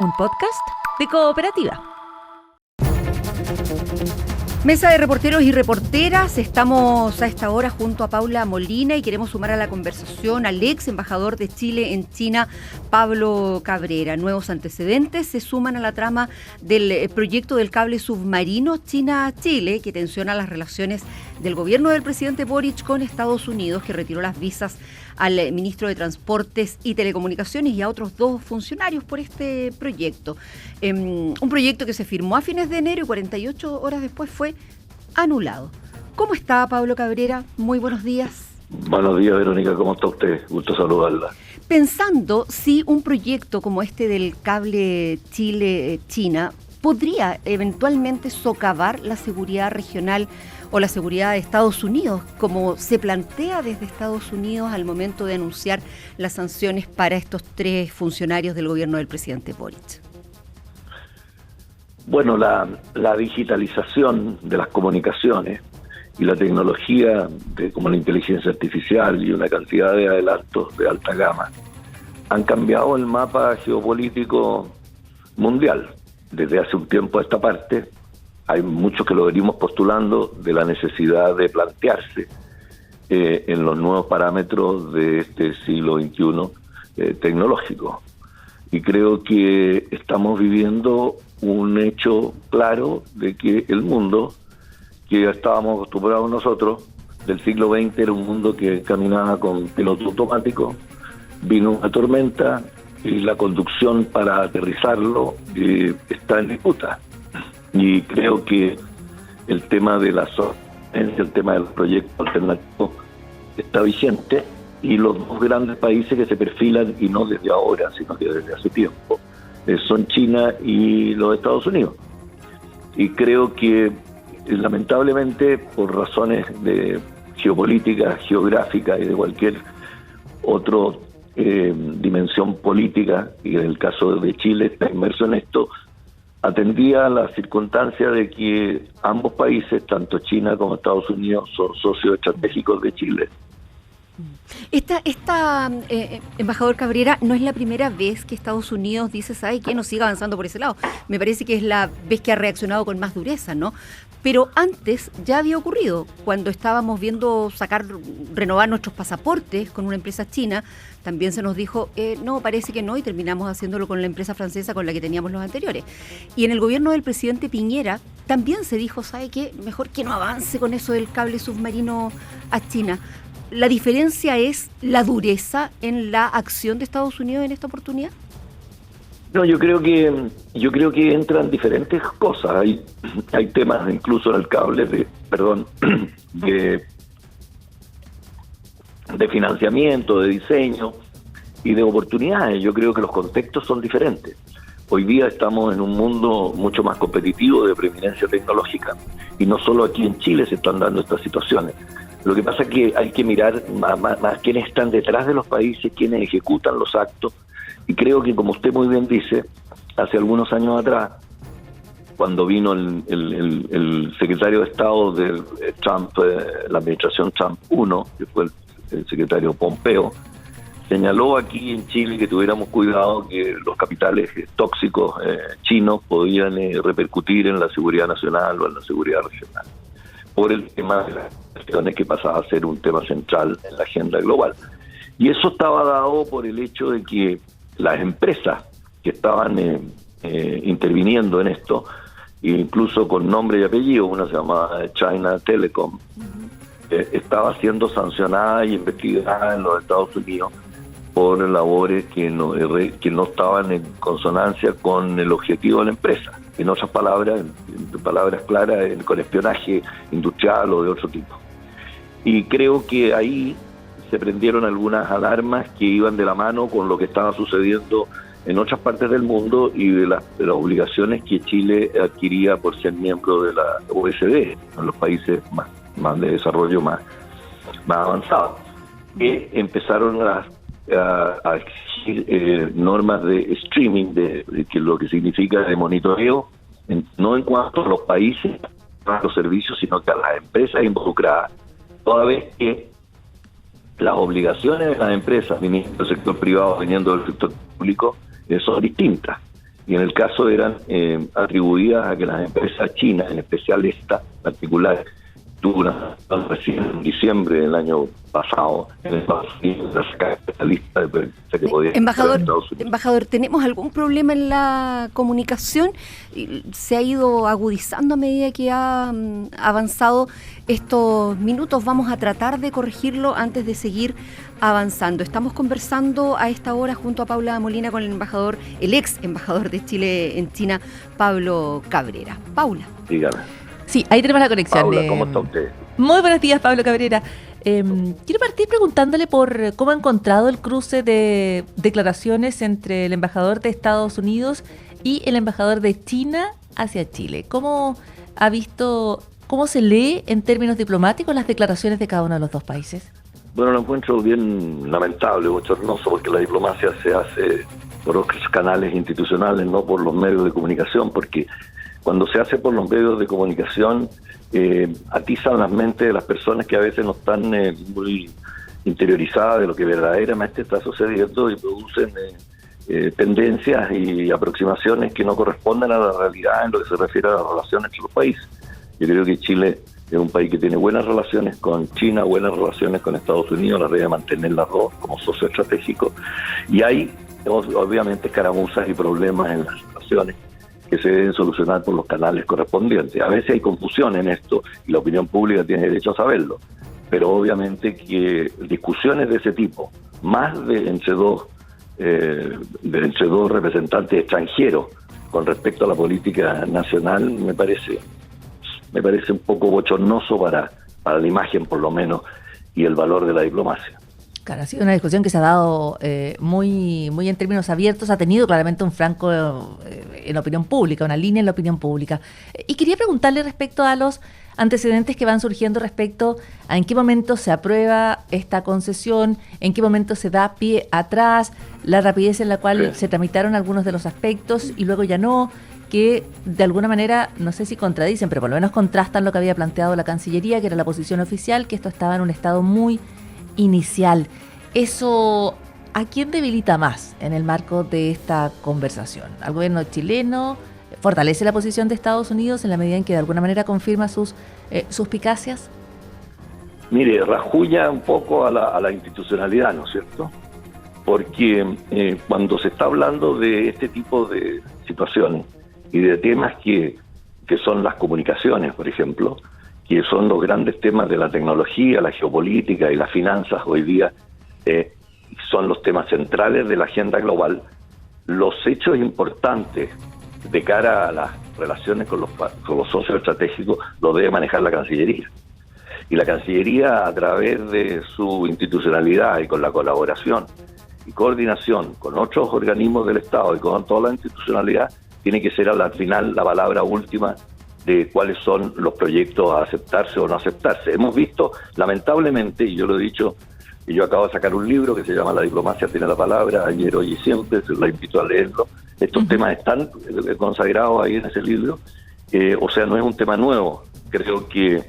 un podcast de Cooperativa. Mesa de reporteros y reporteras, estamos a esta hora junto a Paula Molina y queremos sumar a la conversación al ex embajador de Chile en China, Pablo Cabrera. Nuevos antecedentes se suman a la trama del proyecto del cable submarino China-Chile, que tensiona las relaciones del gobierno del presidente Boric con Estados Unidos, que retiró las visas al ministro de Transportes y Telecomunicaciones y a otros 2 funcionarios por este proyecto. Un proyecto que se firmó a fines de enero y 48 horas después fue anulado. ¿Cómo está, Pablo Cabrera? Muy buenos días. Buenos días, Verónica. ¿Cómo está usted? Gusto saludarla. Pensando si un proyecto como este del cable Chile-China podría eventualmente socavar la seguridad regional o la seguridad de Estados Unidos, como se plantea desde Estados Unidos al momento de anunciar las sanciones para estos 3 funcionarios del gobierno del presidente Boric. Bueno, la digitalización de las comunicaciones y la tecnología como la inteligencia artificial y una cantidad de adelantos de alta gama han cambiado el mapa geopolítico mundial. Desde hace un tiempo a esta parte hay muchos que lo venimos postulando de la necesidad de plantearse en los nuevos parámetros de este siglo XXI tecnológico. Y creo que estamos viviendo un hecho claro de que el mundo que estábamos acostumbrados nosotros del siglo XX era un mundo que caminaba con piloto automático. Vino una tormenta y la conducción para aterrizarlo está en disputa. Y creo que el tema de la el tema del proyecto alternativo está vigente, y los 2 grandes países que se perfilan, y no desde ahora, sino que desde hace tiempo, son China y los Estados Unidos. Y creo que lamentablemente, por razones de geopolítica, geográfica y de cualquier otra dimensión política, y en el caso de Chile está inmerso en esto, atendía a la circunstancia de que ambos países, tanto China como Estados Unidos, son socios estratégicos de Chile. Embajador Cabrera, no es la primera vez que Estados Unidos dice, ¿sabe qué? No siga avanzando por ese lado. Me parece que es la vez que ha reaccionado con más dureza, ¿no? Pero antes ya había ocurrido, cuando estábamos viendo renovar nuestros pasaportes con una empresa china, también se nos dijo, no, parece que no, y terminamos haciéndolo con la empresa francesa con la que teníamos los anteriores. Y en el gobierno del presidente Piñera también se dijo, ¿sabe qué? Mejor que no avance con eso del cable submarino a China. ¿La diferencia es la dureza en la acción de Estados Unidos en esta oportunidad? No, yo creo que entran diferentes cosas. Hay temas incluso en el cable de financiamiento, de diseño y de oportunidades. Yo creo que los contextos son diferentes. Hoy día estamos en un mundo mucho más competitivo de preeminencia tecnológica, y no solo aquí en Chile se están dando estas situaciones. Lo que pasa es que hay que mirar más quiénes están detrás de los países, quiénes ejecutan los actos, y creo que, como usted muy bien dice, hace algunos años atrás, cuando vino el secretario de Estado de Trump, la administración Trump 1, que fue el secretario Pompeo, señaló aquí en Chile que tuviéramos cuidado que los capitales tóxicos chinos podían repercutir en la seguridad nacional o en la seguridad regional, por el tema de las cuestiones que pasaba a ser un tema central en la agenda global. Y eso estaba dado por el hecho de que las empresas que estaban interviniendo en esto, incluso con nombre y apellido, una se llamaba China Telecom, estaba siendo sancionada y investigada en los Estados Unidos por labores que no estaban en consonancia con el objetivo de la empresa. En otras palabras, en palabras claras, con espionaje industrial o de otro tipo. Y creo que ahí se prendieron algunas alarmas que iban de la mano con lo que estaba sucediendo en otras partes del mundo y de las obligaciones que Chile adquiría por ser miembro de la OECD, en los países más de desarrollo más avanzado, que empezaron a exigir normas de streaming, que lo que significa de monitoreo, no en cuanto a los países, a los servicios, sino que a las empresas involucradas, toda vez que las obligaciones de las empresas, viniendo del sector privado, viniendo del sector público, son distintas. y en el caso eran atribuidas a que las empresas chinas, en especial esta particular, tuvo una recién en diciembre del año pasado en Estados Unidos, la saca especialista de prevención que podía embajador, ¿tenemos algún problema en la comunicación? ¿Se ha ido agudizando a medida que ha avanzado estos minutos? Vamos a tratar de corregirlo antes de seguir avanzando. Estamos conversando a esta hora junto a Paula Molina con el ex embajador de Chile en China, Pablo Cabrera. Paula. Dígame. Sí, ahí tenemos la conexión. Paula, ¿cómo está usted? Muy buenos días, Pablo Cabrera. Quiero partir preguntándole por cómo ha encontrado el cruce de declaraciones entre el embajador de Estados Unidos y el embajador de China hacia Chile. ¿Cómo ha visto, cómo se lee en términos diplomáticos las declaraciones de cada uno de los dos países? Bueno, lo encuentro bien lamentable, bochornoso, porque la diplomacia se hace por otros canales institucionales, no por los medios de comunicación, porque cuando se hace por los medios de comunicación, atizan las mentes de las personas que a veces no están muy interiorizadas de lo que verdaderamente está sucediendo y producen tendencias y aproximaciones que no corresponden a la realidad en lo que se refiere a las relaciones entre los países. Yo creo que Chile es un país que tiene buenas relaciones con China, buenas relaciones con Estados Unidos, la idea de mantener las dos como socio estratégico, y hay obviamente escaramuzas y problemas en las relaciones que se deben solucionar por los canales correspondientes. A veces hay confusión en esto y la opinión pública tiene derecho a saberlo, pero obviamente que discusiones de ese tipo, más entre dos representantes extranjeros con respecto a la política nacional, me parece un poco bochornoso para la imagen, por lo menos, y el valor de la diplomacia. Claro, ha sido una discusión que se ha dado muy en términos abiertos, ha tenido claramente un franco en la opinión pública, una línea en la opinión pública. Y quería preguntarle respecto a los antecedentes que van surgiendo respecto a en qué momento se aprueba esta concesión, en qué momento se da pie atrás, la rapidez en la cual se tramitaron algunos de los aspectos y luego ya no, que de alguna manera, no sé si contradicen, pero por lo menos contrastan lo que había planteado la Cancillería, que era la posición oficial, que esto estaba en un estado muy inicial. ¿Eso a quién debilita más en el marco de esta conversación? ¿Al gobierno chileno? ¿Fortalece la posición de Estados Unidos en la medida en que de alguna manera confirma sus suspicacias? Mire, rajulla un poco a la institucionalidad, ¿no es cierto? Porque cuando se está hablando de este tipo de situaciones y de temas que son las comunicaciones, por ejemplo, que son los grandes temas de la tecnología, la geopolítica y las finanzas hoy día, son los temas centrales de la agenda global. Los hechos importantes de cara a las relaciones con los socios estratégicos los debe manejar la Cancillería. Y la Cancillería, a través de su institucionalidad y con la colaboración y coordinación con otros organismos del Estado y con toda la institucionalidad, tiene que ser al final la palabra última de cuáles son los proyectos a aceptarse o no aceptarse. Hemos visto, lamentablemente, y yo lo he dicho, y yo acabo de sacar un libro que se llama La diplomacia tiene la palabra, ayer, hoy y siempre, se la invito a leerlo. Estos temas están consagrados ahí en ese libro, o sea, no es un tema nuevo. Creo que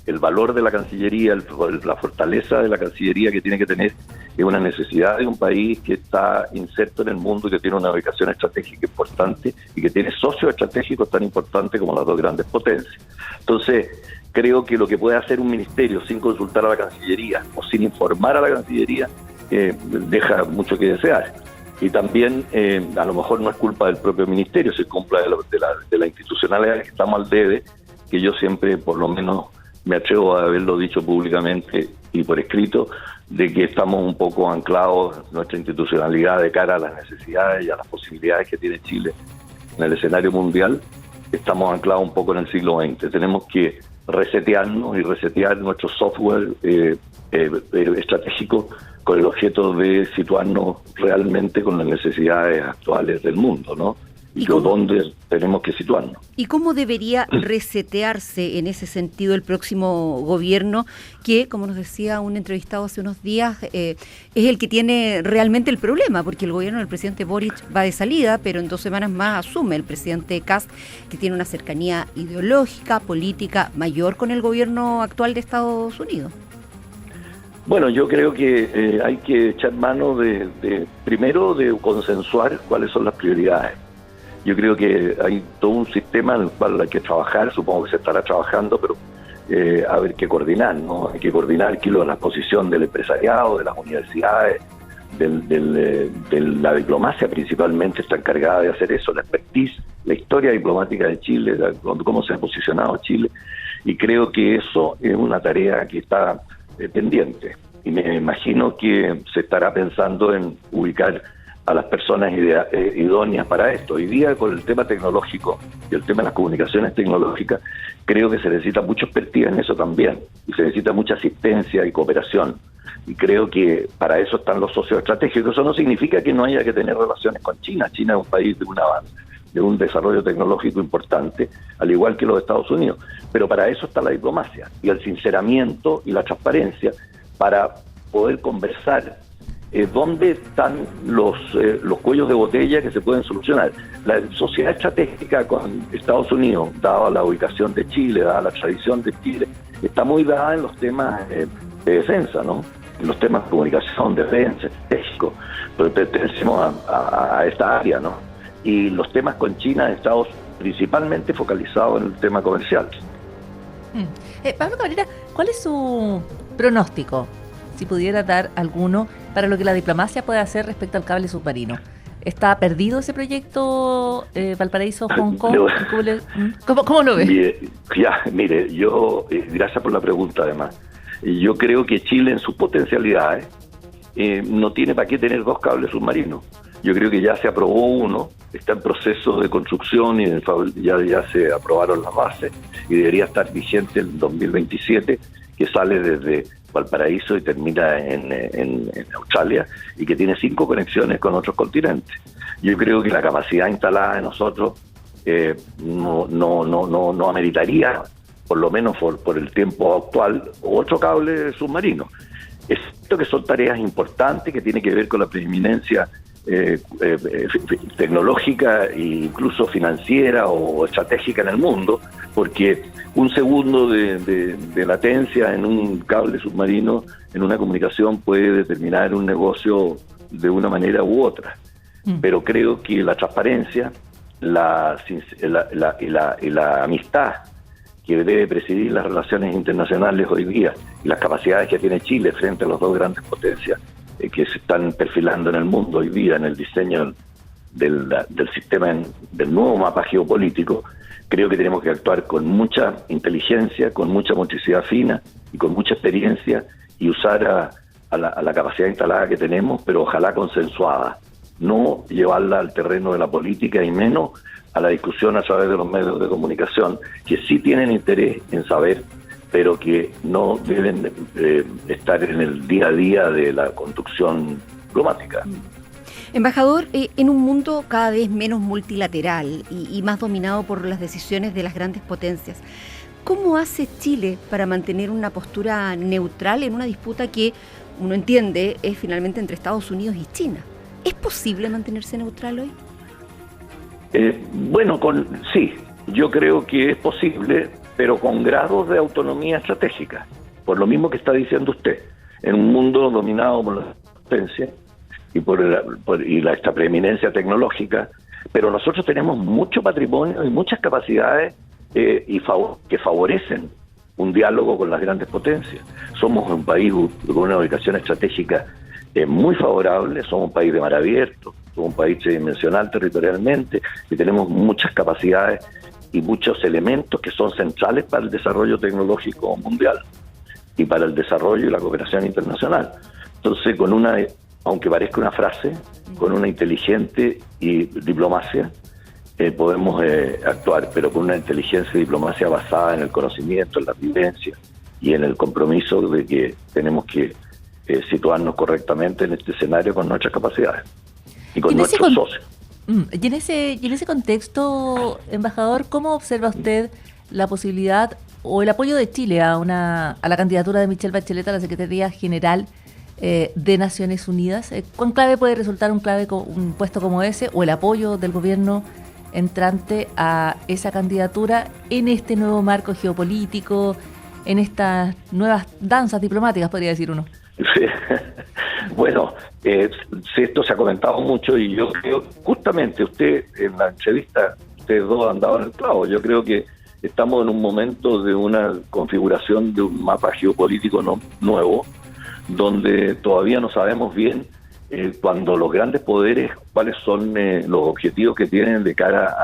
el valor de la Cancillería, la fortaleza de la Cancillería que tiene que tener es una necesidad de un país que está inserto en el mundo y que tiene una ubicación estratégica importante y que tiene socios estratégicos tan importantes como las dos grandes potencias. Entonces, creo que lo que puede hacer un ministerio sin consultar a la Cancillería o sin informar a la Cancillería deja mucho que desear. Y también, a lo mejor no es culpa del propio ministerio, se culpa de la institucionalidad que estamos al debe, que yo siempre, por lo menos, me atrevo a haberlo dicho públicamente y por escrito, de que estamos un poco anclados en nuestra institucionalidad de cara a las necesidades y a las posibilidades que tiene Chile en el escenario mundial. Estamos anclados un poco en el siglo XX. Tenemos que resetearnos y resetear nuestro software estratégico con el objeto de situarnos realmente con las necesidades actuales del mundo, ¿no? Y dónde tenemos que situarnos. ¿Y cómo debería resetearse en ese sentido el próximo gobierno que, como nos decía un entrevistado hace unos días, es el que tiene realmente el problema? Porque el gobierno del presidente Boric va de salida, pero en 2 semanas más asume el presidente Kast, que tiene una cercanía ideológica, política mayor con el gobierno actual de Estados Unidos. Bueno, yo creo que hay que echar mano primero de consensuar cuáles son las prioridades. Yo creo que hay todo un sistema en el cual hay que trabajar, supongo que se estará trabajando, pero hay que coordinar, ¿no? Hay que coordinar la posición del empresariado, de las universidades, de la diplomacia principalmente está encargada de hacer eso, la expertise, la historia diplomática de Chile, cómo se ha posicionado Chile, y creo que eso es una tarea que está pendiente, y me imagino que se estará pensando en ubicar a las personas idóneas para esto. Hoy día, con el tema tecnológico y el tema de las comunicaciones tecnológicas, creo que se necesita mucha expertise en eso también, y se necesita mucha asistencia y cooperación, y creo que para eso están los socios estratégicos. Eso no significa que no haya que tener relaciones con China. China es un país de un avance, de un desarrollo tecnológico importante, al igual que los Estados Unidos, pero para eso está la diplomacia, y el sinceramiento y la transparencia, para poder conversar dónde están los cuellos de botella que se pueden solucionar. La sociedad estratégica con Estados Unidos, dada la ubicación de Chile, dada la tradición de Chile, está muy dada en los temas de defensa, ¿no? En los temas de comunicación, defensa, estratégico, pero pertenecemos a esta área, ¿no? Y los temas con China han estado principalmente focalizados en el tema comercial. Pablo Cabrera, ¿cuál es su pronóstico, si pudiera dar alguno, para lo que la diplomacia puede hacer respecto al cable submarino? ¿Está perdido ese proyecto Valparaíso-Hong Kong? ¿Cómo lo ve? Mire, yo, gracias por la pregunta además, yo creo que Chile en sus potencialidades no tiene para qué tener 2 cables submarinos. Yo creo que ya se aprobó uno, está en proceso de construcción y ya se aprobaron las bases y debería estar vigente en 2027, que sale desde Valparaíso y termina en Australia, y que tiene 5 conexiones con otros continentes. Yo creo que la capacidad instalada de nosotros no ameritaría, por lo menos por el tiempo actual, otro cable submarino. Es cierto que son tareas importantes que tienen que ver con la preeminencia tecnológica e incluso financiera o estratégica en el mundo, porque un segundo de latencia en un cable submarino, en una comunicación, puede determinar un negocio de una manera u otra. Pero creo que la transparencia, la amistad que debe presidir las relaciones internacionales hoy día, y las capacidades que tiene Chile frente a las 2 grandes potencias que se están perfilando en el mundo hoy día en el diseño del sistema, del nuevo mapa geopolítico, creo que tenemos que actuar con mucha inteligencia, con mucha motricidad fina y con mucha experiencia, y usar a la capacidad instalada que tenemos, pero ojalá consensuada, no llevarla al terreno de la política y menos a la discusión a través de los medios de comunicación, que sí tienen interés en saber, pero que no deben estar en el día a día de la conducción diplomática. Embajador, en un mundo cada vez menos multilateral y más dominado por las decisiones de las grandes potencias, ¿cómo hace Chile para mantener una postura neutral en una disputa que uno entiende es finalmente entre Estados Unidos y China? ¿Es posible mantenerse neutral hoy? Sí, yo creo que es posible, pero con grados de autonomía estratégica, por lo mismo que está diciendo usted, en un mundo dominado por la potencia y esta preeminencia tecnológica, pero nosotros tenemos mucho patrimonio y muchas capacidades que favorecen un diálogo con las grandes potencias. Somos un país con una ubicación estratégica muy favorable, somos un país de mar abierto, somos un país tridimensional territorialmente, y tenemos muchas capacidades y muchos elementos que son centrales para el desarrollo tecnológico mundial y para el desarrollo y la cooperación internacional. Entonces, aunque parezca una frase, con una inteligente diplomacia podemos actuar, pero con una inteligencia y diplomacia basada en el conocimiento, en la vivencia y en el compromiso de que tenemos que situarnos correctamente en este escenario con nuestras capacidades y con nuestros socios. Y en ese contexto, embajador, ¿cómo observa usted la posibilidad o el apoyo de Chile a la candidatura de Michelle Bachelet a la Secretaría General de Naciones Unidas? ¿Cuán clave puede resultar un puesto como ese, o el apoyo del gobierno entrante a esa candidatura en este nuevo marco geopolítico, en estas nuevas danzas diplomáticas, podría decir uno? Sí. Bueno, esto se ha comentado mucho y yo creo, justamente usted en la entrevista, ustedes dos han dado en el clavo. Yo creo que estamos en un momento de una configuración de un mapa geopolítico nuevo, donde todavía no sabemos bien cuando los grandes poderes, cuáles son los objetivos que tienen de cara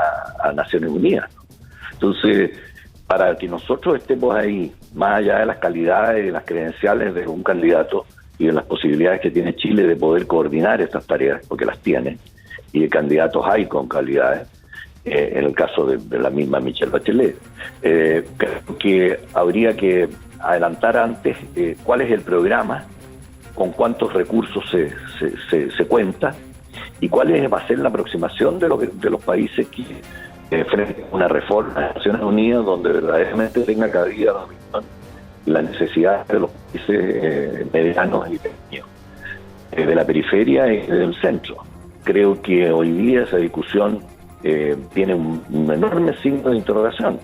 a Naciones Unidas, ¿no? Entonces, para que nosotros estemos ahí, más allá de las calidades y las credenciales de un candidato y de las posibilidades que tiene Chile de poder coordinar estas tareas, porque las tiene, y de candidatos hay con calidades, en el caso de la misma Michelle Bachelet, creo que habría que adelantar antes cuál es el programa, con cuántos recursos se cuenta y cuál va a ser la aproximación de los países que frente a una reforma de Naciones Unidas donde verdaderamente tenga cabida la necesidad de los países medianos y pequeños, de la periferia y del centro. Creo que hoy día esa discusión tiene un enorme signo de interrogación.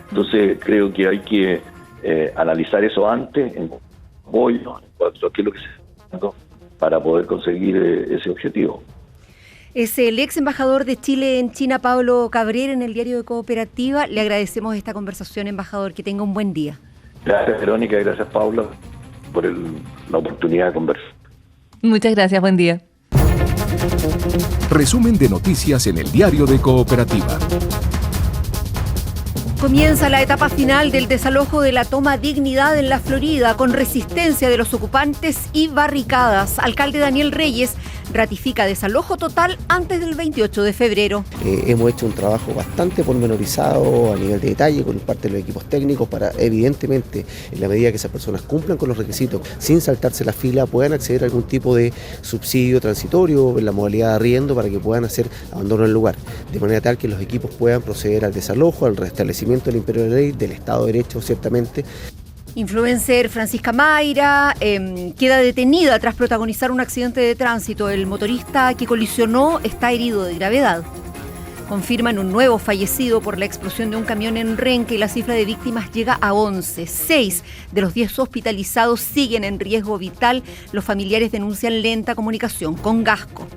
Entonces creo que hay que analizar eso antes, en apoyo, en cuanto a qué es lo que se está haciendo para poder conseguir ese objetivo. Es el ex embajador de Chile en China, Pablo Cabrera, en el Diario de Cooperativa. Le agradecemos esta conversación, embajador. Que tenga un buen día. Gracias, Verónica, y gracias, Paula, por la oportunidad de conversar. Muchas gracias, buen día. Resumen de noticias en el Diario de Cooperativa. Comienza la etapa final del desalojo de la toma Dignidad en la Florida, con resistencia de los ocupantes y barricadas. Alcalde Daniel Reyes ratifica desalojo total antes del 28 de febrero. Hemos hecho un trabajo bastante pormenorizado a nivel de detalle con parte de los equipos técnicos para, evidentemente, en la medida que esas personas cumplan con los requisitos, sin saltarse la fila, puedan acceder a algún tipo de subsidio transitorio en la modalidad de arriendo para que puedan hacer abandono del lugar, de manera tal que los equipos puedan proceder al desalojo, al restablecimiento del imperio de la ley, del Estado de Derecho, ciertamente. Influencer Francisca Mayra queda detenida tras protagonizar un accidente de tránsito. El motorista que colisionó está herido de gravedad. Confirman un nuevo fallecido por la explosión de un camión en Renque y la cifra de víctimas llega a 11. 6 de los 10 hospitalizados siguen en riesgo vital. Los familiares denuncian lenta comunicación con Gasco.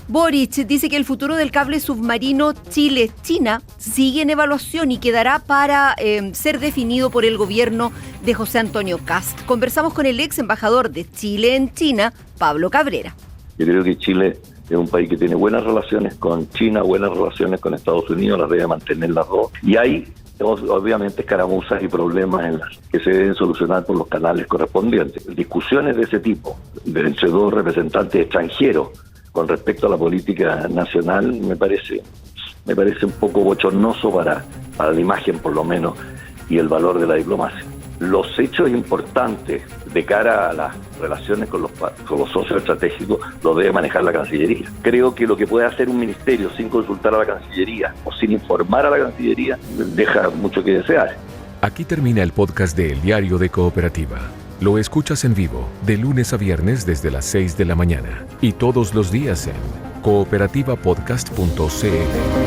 Boric dice que el futuro del cable submarino Chile-China sigue en evaluación y quedará para ser definido por el gobierno de José Antonio Kast. Conversamos con el ex embajador de Chile en China, Pablo Cabrera. Yo creo que Chile es un país que tiene buenas relaciones con China, buenas relaciones con Estados Unidos, las debe mantener las dos. Y hay, obviamente, escaramuzas y problemas en las que se deben solucionar por los canales correspondientes. Discusiones de ese tipo, entre dos representantes extranjeros, con respecto a la política nacional, me parece un poco bochornoso para la imagen, por lo menos, y el valor de la diplomacia. Los hechos importantes de cara a las relaciones con los socios estratégicos los debe manejar la Cancillería. Creo que lo que puede hacer un ministerio sin consultar a la Cancillería o sin informar a la Cancillería deja mucho que desear. Aquí termina el podcast de El Diario de Cooperativa. Lo escuchas en vivo de lunes a viernes desde las 6 de la mañana y todos los días en cooperativapodcast.cl.